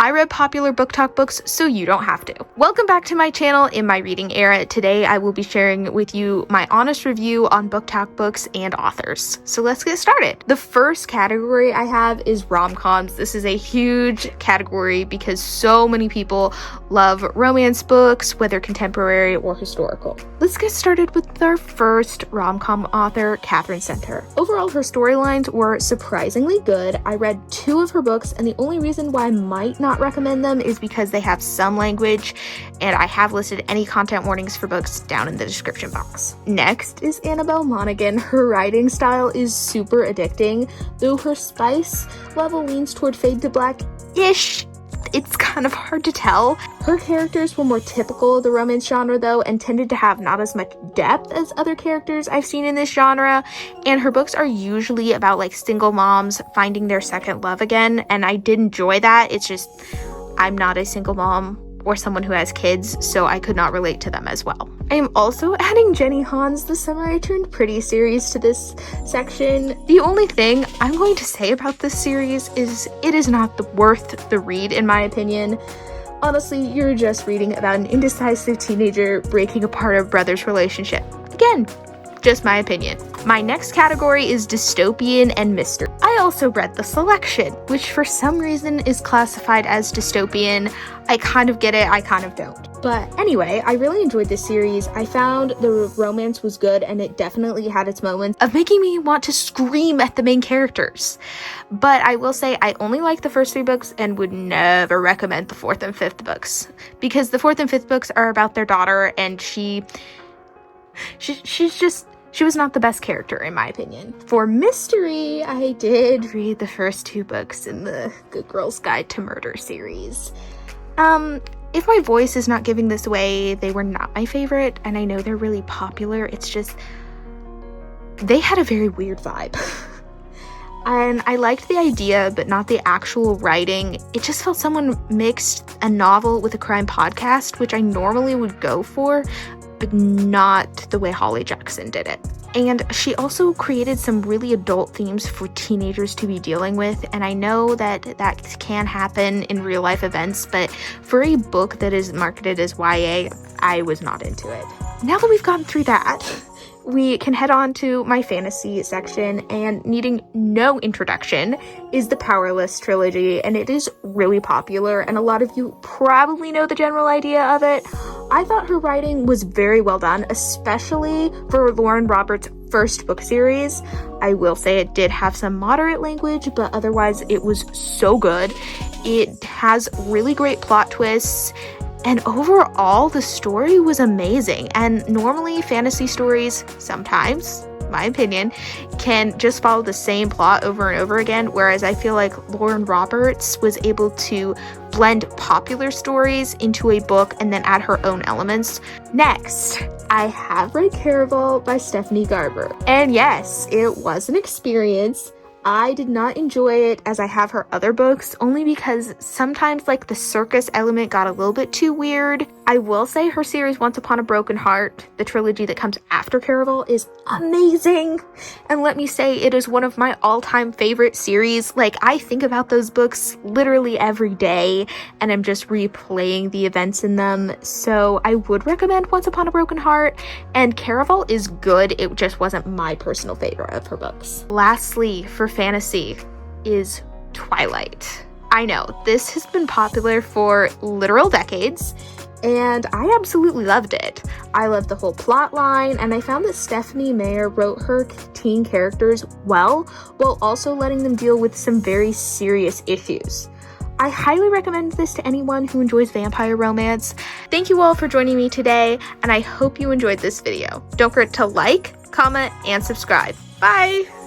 I read popular Booktok books, so you don't have to. Welcome back to my channel in my reading era. Today I will be sharing with you my honest review on Booktok books and authors. So let's get started. The first category I have is rom-coms. This is a huge category because so many people love romance books, whether contemporary or historical. Let's get started with our first rom-com author, Katherine Center. Overall, her storylines were surprisingly good. I read 2 of her books, and the only reason why I might not recommend them is because they have some language, and I have listed any content warnings for books down in the description box. Next is Annabel Monaghan. Her writing style is super addicting, though her spice level leans toward fade to black-ish. It's kind of hard to tell. Her characters were more typical of the romance genre though, and tended to have not as much depth as other characters I've seen in this genre, and her books are usually about like single moms finding their second love again, and I did enjoy that. It's just I'm not a single mom or someone who has kids, so I could not relate to them as well. I am also adding Jenny Han's The Summer I Turned Pretty series to this section. The only thing I'm going to say about this series is it is not worth the read in my opinion. Honestly, you're just reading about an indecisive teenager breaking apart a brother's relationship. Again, just my opinion. My next category is dystopian and mystery. I also read The Selection, which for some reason is classified as dystopian. I kind of get it, I kind of don't. But anyway, I really enjoyed this series. I found the romance was good, and it definitely had its moments of making me want to scream at the main characters. But I will say I only like the first 3 books and would never recommend the 4th and 5th books, because the 4th and 5th books are about their daughter, and she was not the best character in my opinion. For mystery, I did read the first 2 books in the Good Girl's Guide to Murder series. If my voice is not giving this away, they were not my favorite, and I know they're really popular. It's just, they had a very weird vibe. And I liked the idea, but not the actual writing. It just felt someone mixed a novel with a crime podcast, which I normally would go for, but not the way Holly Jackson did it. And she also created some really adult themes for teenagers to be dealing with, and I know that that can happen in real life events, but for a book that is marketed as YA, I was not into it. Now that we've gotten through that, we can head on to my fantasy section, and needing no introduction is the Powerless Trilogy, and it is really popular, and a lot of you probably know the general idea of it. I thought her writing was very well done, especially for Lauren Roberts' first book series. I will say it did have some moderate language, but otherwise it was so good. It has really great plot twists, and overall, the story was amazing. And normally fantasy stories, sometimes, my opinion, can just follow the same plot over and over again, whereas I feel like Lauren Roberts was able to blend popular stories into a book and then add her own elements. Next, I have read Caraval by Stephanie Garber. And yes, it was an experience. I did not enjoy it as I have her other books, only because sometimes like the circus element got a little bit too weird. I will say her series Once Upon a Broken Heart, the trilogy that comes after Caraval, is amazing. And let me say, it is one of my all-time favorite series. Like, I think about those books literally every day, and I'm just replaying the events in them. So I would recommend Once Upon a Broken Heart, and Caraval is good. It just wasn't my personal favorite of her books. Lastly, for fantasy is Twilight. I know, this has been popular for literal decades, and I absolutely loved it. I loved the whole plot line, and I found that Stephanie Meyer wrote her teen characters well, while also letting them deal with some very serious issues. I highly recommend this to anyone who enjoys vampire romance. Thank you all for joining me today, and I hope you enjoyed this video. Don't forget to like, comment, and subscribe. Bye!